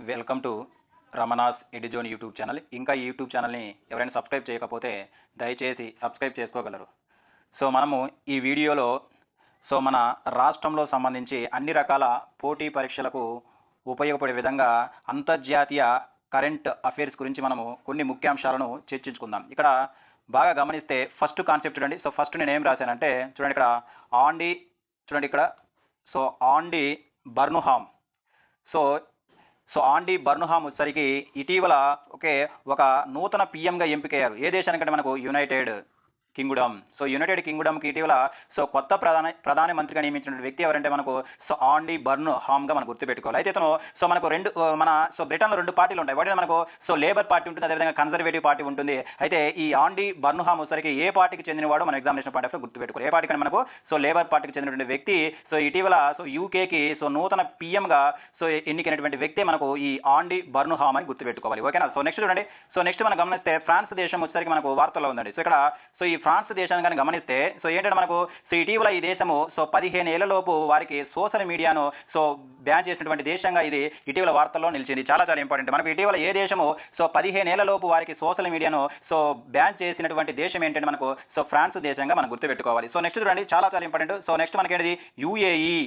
Welcome to Ramana's ఎడిజోన్ YouTube channel. ఇంకా ఈ యూట్యూబ్ ఛానల్ని ఎవరైనా సబ్స్క్రైబ్ చేయకపోతే దయచేసి సబ్స్క్రైబ్ చేసుకోగలరు. సో మనము ఈ వీడియోలో మన రాష్ట్రంలో సంబంధించి అన్ని రకాల పోటీ పరీక్షలకు ఉపయోగపడే విధంగా అంతర్జాతీయ కరెంట్ అఫైర్స్ గురించి మనము కొన్ని ముఖ్యాంశాలను చర్చించుకుందాం. ఇక్కడ బాగా గమనిస్తే ఫస్ట్ కాన్సెప్ట్ చూడండి. సో ఫస్ట్ నేను ఏం రాశానంటే చూడండి, ఇక్కడ ఆండీ చూడండి, ఇక్కడ ఆండీ బర్న్హామ్ ఆండీ బర్న్హామ్ వచ్చేసరికి ఇటీవల ఒక నూతన పిఎంగా ఎంపికయ్యారు. ఏ దేశానికంటే మనకు యునైటెడ్ కింగ్డమ్. యునైటెడ్ కింగ్డమ్కి ఇటీవల కొత్త ప్రధానమంత్రిగా నియమించిన వ్యక్తి ఎవరంటే మనకు ఆండీ బర్న్హామ్గా మనం గుర్తుపెట్టుకోవాలి. అయితే ఇతను మనకు బ్రిటన్లో రెండు పార్టీలు ఉంటాయి. వాటిలో మనకు లేబర్ పార్టీ ఉంటుంది, అదేవిధంగా కన్జర్వేటివ్ పార్టీ ఉంటుంది. అయితే ఈ ఆండీ బర్న్హామ్ వచ్చరికి ఏ పార్టీకి చెందినవాడు మన ఎగ్జామినేషన్ పాయింట్ ఆఫ్ గుర్తుపెట్టుకోవాలి. ఏ పార్టీ కంటే మనకు లేబర్ పార్టీకి చెందినటువంటి వ్యక్తి ఇటీవల యూకేకి నూతన పిఎంగా ఎన్నికైనటువంటి వ్యక్తి మనకు ఈ ఆండీ బర్న్హామ్ అని గుర్తుపెట్టుకోవాలి. ఓకేనా. నెక్స్ట్ చూడండి. నెక్స్ట్ మనం గమనిస్తే ఫ్రాన్స్ దేశం వచ్చేసరికి మనకు వార్తల్లో ఉందండి. ఇక్కడ ఈ ఫ్రాన్స్ దేశాన్ని కానీ గమనిస్తే ఏంటంటే మనకు ఇటీవల ఈ దేశము 15 ఏళ్లలోపు వారికి సోషల్ మీడియాను బ్యాన్ చేసినటువంటి దేశంగా ఇది ఇటీవల వార్తల్లో నిలిచింది. చాలా ఇంపార్టెంట్. మనకు ఇటీవల ఏ దేశము 15 ఏళ్లలోపు వారికి సోషల్ మీడియాను బ్యాన్ చేసినటువంటి దేశం ఏంటంటే మనకు ఫ్రాన్స్ దేశంగా మనం గుర్తుపెట్టుకోవాలి. నెక్స్ట్ చూడండి, చాలా ఇంపార్టెంట్. నెక్స్ట్ మనకి ఏంటిది యుఏఈ.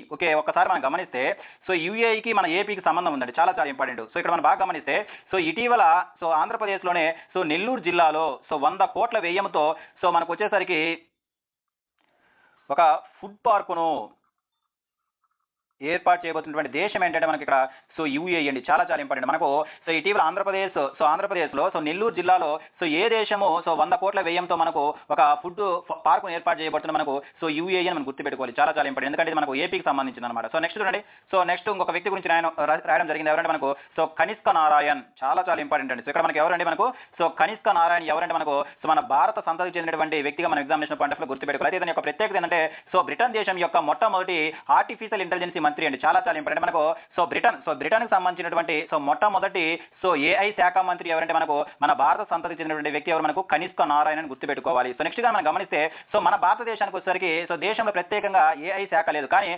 ఒక్కసారి మనం గమనిస్తే యుఏఈకి మన ఏపీకి సంబంధం ఉందండి. చాలా ఇంపార్టెంట్. ఇక్కడ మనం బాగా గమనిస్తే ఇటీవల ఆంధ్రప్రదేశ్లోనే నెల్లూరు జిల్లాలో 100 కోట్ల వ్యయంతో మనకు వచ్చేసరికి ఒక ఫుడ్ పార్కును ఏర్పాటు చేయబోతున్నటువంటి దేశం ఏంటంటే మనకి ఇక్కడ యుఏఈ అండి. చాలా ఇంపార్టెంట్. మనకు ఇటీవల ఆంధ్రప్రదేశ్లో నెల్లూరు జిల్లాలో ఏ దేశము 100 కోట్ల వ్యయంతో మనకు ఒక ఫుడ్ పార్కును ఏర్పాటు చేయబడుతున్న మనకు యుఏఈ అని మనం గుర్తుపెట్టుకోవాలి. చాలా ఇంపార్టెంట్. ఎందుకంటే ఇది మనకు ఏపీకి సంబంధించింది అనమాట. నెక్స్ట్ చూడండి. నెక్స్ట్ ఇంకొక వ్యక్తి గురించి రాయడం జరిగింది. ఎవరంటే మనకు కనిష్క నారాయణ్. చాలా ఇంపార్టెంట్ అండి. ఇక్కడ మనకి ఎవరంటే మనకు కనిష్క నారాయణ్ ఎవరంటే మనకు మన భారత సంతతికి చెందినటువంటి వ్యక్తిగా మన ఎగ్జామినేషన్ పాయింట్ ఆఫ్ గుర్తుపెట్టుకోవాలి. అయితే దీని యొక్క ప్రత్యేకత ఏంటంటే బ్రిటన్ దేశం యొక్క మొట్టమొదటి ఆర్టిఫిషియల్ ఇంటెలిజెన్స్ మంత్రి అండి. చాలా ఇంపార్టెంట్. మనకు బ్రిటన్ కి సంబంధించినటువంటి మొట్టమొదటి ఏఐ శాఖ మంత్రి ఎవరంటే మనకు మన భారత సంతతికి చెందినటువంటి వ్యక్తి ఎవరు మనకు కనిష్క నారాయణ్ అని గుర్తుపెట్టుకోవాలి. నెక్స్ట్ గా మనం గమనిస్తే మన భారతదేశానికి వచ్చేసరికి దేశంలో ప్రత్యేకంగా ఏఐ శాఖ లేదు. కానీ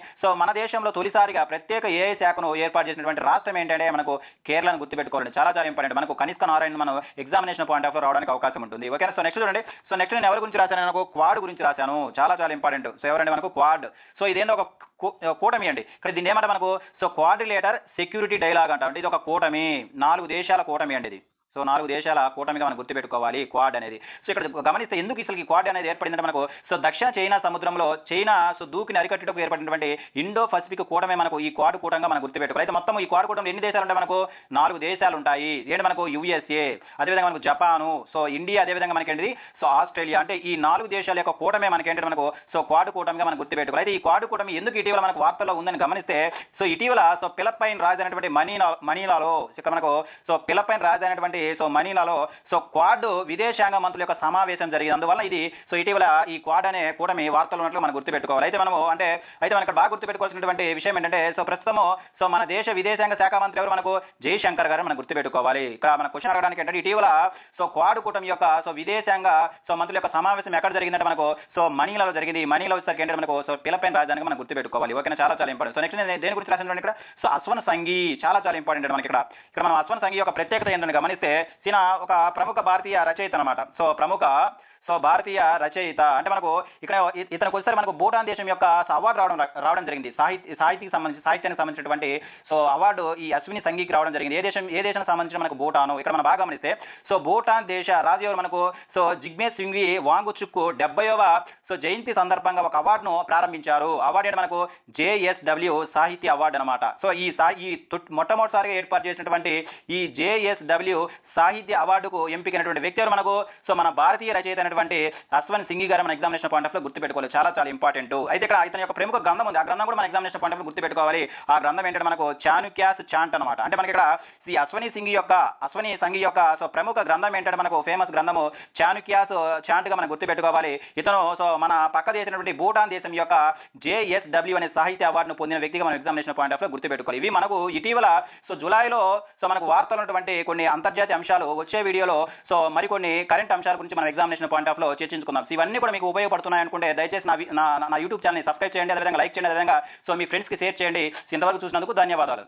మన దేశంలో తొలిసారిగా ప్రత్యేక ఏఐ శాఖను ఏర్పాటు చేసినటువంటి రాష్ట్రం ఏంటంటే మనకు కేరళను గుర్తుపెట్టుకోవాలి. చాలా ఇంపార్టెంట్. మనకు కనిష్క నారాయణ్ మనం ఎగ్జామినేషన్ పాయింట్ ఆఫ్ రావడానికి అవకాశం ఉంటుంది. ఓకేనా. నెక్స్ట్ చూడండి. నెక్స్ట్ నేను ఎవరి గురించి రాశాను, నాకు క్వాడ్ గురించి రాశాను. చాలా ఇంపార్టెంట్. ఎవరంటే మనకు క్వాడ్. ఇదేందో ఒక కూటమి అండి. ఇక్కడ దీన్ని ఏమంటే మనకు కోఆర్డినేటర్ సెక్యూరిటీ డైలాగ్ అంట. అంటే ఇది ఒక కూటమి, 4 దేశాల కూటమి అండి ఇది. 4 దేశాల కూటమిగా మనం గుర్తుపెట్టుకోవాలి క్వాడ్ అనేది. ఇక్కడ గమనిస్తే ఎందుకు ఈ క్వాడ్ అనేది ఏర్పడిందంటే మనకు దక్షిణ చైనా సముద్రంలో చైనా దూకిని అరికట్టుటకు ఏర్పడినటువంటి ఇండో పసిఫిక్ కూటమి మనకు ఈ క్వాడ్ కూటంగా మనం గుర్తుపెట్టుకోవాలి. అయితే మొత్తం ఈ క్వాడ్ కూటమిలో ఎన్ని దేశాలు ఉంటాయి, మనకు 4 దేశాలు ఉంటాయి. ఏంటి మనకు యుఎస్ఏ, అదేవిధంగా మనకు జపాను, ఇండియా, అదేవిధంగా మనకి ఏంటిది ఆస్ట్రేలియా. అంటే ఈ 4 దేశాల యొక్క కూటమే మనకి ఏంటంటే మనకు క్వాడ్ కూటమిగా మనం గుర్తుపెట్టుకోవాలి. అయితే ఈ క్వాడ్ కూటమి ఎందుకు ఇటీవల మనకు వార్తల్లో ఉందని గమనిస్తే ఇటీవల ఫిలిప్పైన్ రాజైనటువంటి మనీలాలో ఇక్కడ మనకు ఫిలిప్పైన్ రాజైనటువంటి మనీలాలో క్వాడ్ విదేశాంగ మంత్రుల యొక్క సమావేశం జరిగింది. అందువల్ల ఇది ఇటీవల ఈ క్వాడ్ అనే కూటమి వార్తలు ఉన్నట్లు మనం గుర్తుపెట్టుకోవాలి. అయితే మనం ఇక్కడ బాగా గుర్తుపెట్టుకోవాల్సినటువంటి విషయం ఏంటంటే ప్రస్తుతము మన దేశ విదేశాంగ శాఖ మంత్రి ఎవరు మనకు జయశంకర్ గారు మనం గుర్తుపెట్టుకోవాలి. ఇక్కడ మన క్వశ్చన్ అడగడానికి ఏంటంటే ఇటీవల క్వాడ్ కూటమి యొక్క విదేశాంగ మంత్రుల యొక్క సమావేశం ఎక్కడ జరిగిందంటే మనకు మనీలాలో జరిగింది. మనీలో వచ్చేసరికి ఏంటంటే మనకు ఫిలిప్పైన్ రాజధానిగా మనం గుర్తుపెట్టుకోవాలి. ఓకేనా. చాలా ఇంపార్టెంట్. నెక్స్ట్ నేను దేని గురించి రాసిన ఇక్కడ అశ్వన్ సంఘీ. చాలా ఇంపార్టెంట్. మనకి ఇక్కడ మనం అశ్వన్ సంఘీ యొక్క ప్రత్యేకత ఏంటంటే గమనిస్తే ఒక ప్రముఖ భారతీయ రచయిత అనమాట. ప్రముఖ భారతీయ రచయిత. అంటే మనకు ఇక్కడ ఇతనికి వచ్చేసరికి మనకు భూటాన్ దేశం యొక్క అవార్డు రావడం జరిగింది. సాహిత్యానికి సంబంధించినటువంటి అవార్డు ఈ అశ్విని సంఘీకి రావడం జరిగింది. ఏ దేశానికి సంబంధించిన మనకు భూటాను. ఇక్కడ మనం బాగా గమనిస్తే భూటాన్ దేశ రాజు ఎవరు మనకు జిగ్మే సింఘీ వాంగుచుక్కు 70వ జయంతి సందర్భంగా ఒక అవార్డును ప్రారంభించారు. అవార్డు అంటే మనకు జేఎస్డబ్ల్యూ సాహిత్య అవార్డు అనమాట. ఈ మొట్టమొదటిసారిగా ఏర్పాటు చేసినటువంటి ఈ జేఎస్డబ్ల్యూ సాహిత్య అవార్డుకు ఎంపికైనటువంటి వ్యక్తి ఎవరు మనకు మన భారతీయ రచయిత అయినటువంటి అశ్వన్ సింఘీ గారు మన ఎగ్జామినేషన్ పాయింట్ ఆఫ్ లో గుర్తుపెట్టుకోవాలి. చాలా ఇంపార్టెంట్. అయితే ఇక్కడ ఇతని యొక్క ప్రముఖ గ్రంథం ఉంది. ఆ గ్రంథం కూడా మన ఎగ్జామినేషన్ పాయింట్ ఆఫ్ లో గుర్తుపెట్టుకోవాలి. ఆ గ్రంథం ఏంటంటే మనకు చాణుక్యాస్ చాంట్ అనమాట. అంటే మనకి ఇక్కడ ఈ అశ్వని సంఘీ యొక్క ప్రముఖ గ్రంథం ఏంటంటే మనకు ఫేమస్ గ్రంథము చాణుక్యాస్ చాంట్ గా మనం గుర్తుపెట్టుకోవాలి. ఇతను మన పక్క దేశమైనటువంటి భూటాన్ దేశం యొక్క జేఎస్డబ్ల్యూ అనే సాహిత్య అవార్డును పొందిన వ్యక్తిగా మనం ఎగ్జామినేషన్ పాయింట్ ఆఫ్ లో గుర్తుపెట్టుకోవాలి. ఇవి మనకు ఇటీవల జూలైలో మనకు వార్తలు ఉన్నటువంటి కొన్ని అంతర్జాతీయ అంశాలు. వచ్చే వీడియోలో మరికొన్ని కరెంట్ అంశాల గురించి మనం ఎగ్జామినేషన్ పాయింట్ ఆఫ్ లో చర్చించుకుందాం. ఇవన్నీ కూడా మీకు ఉపయోగపడుతున్నాయి అనుకుంటే దయచేసి నా యూట్యూబ్ ఛానల్ని సబ్స్క్రైబ్ చేయండి, అదేవిధంగా లైక్ చేయండి, అదేవిధంగా మీ ఫ్రెండ్స్కి షేర్ చేయండి. ఇంతవరకు చూసినందుకు ధన్యవాదాలు.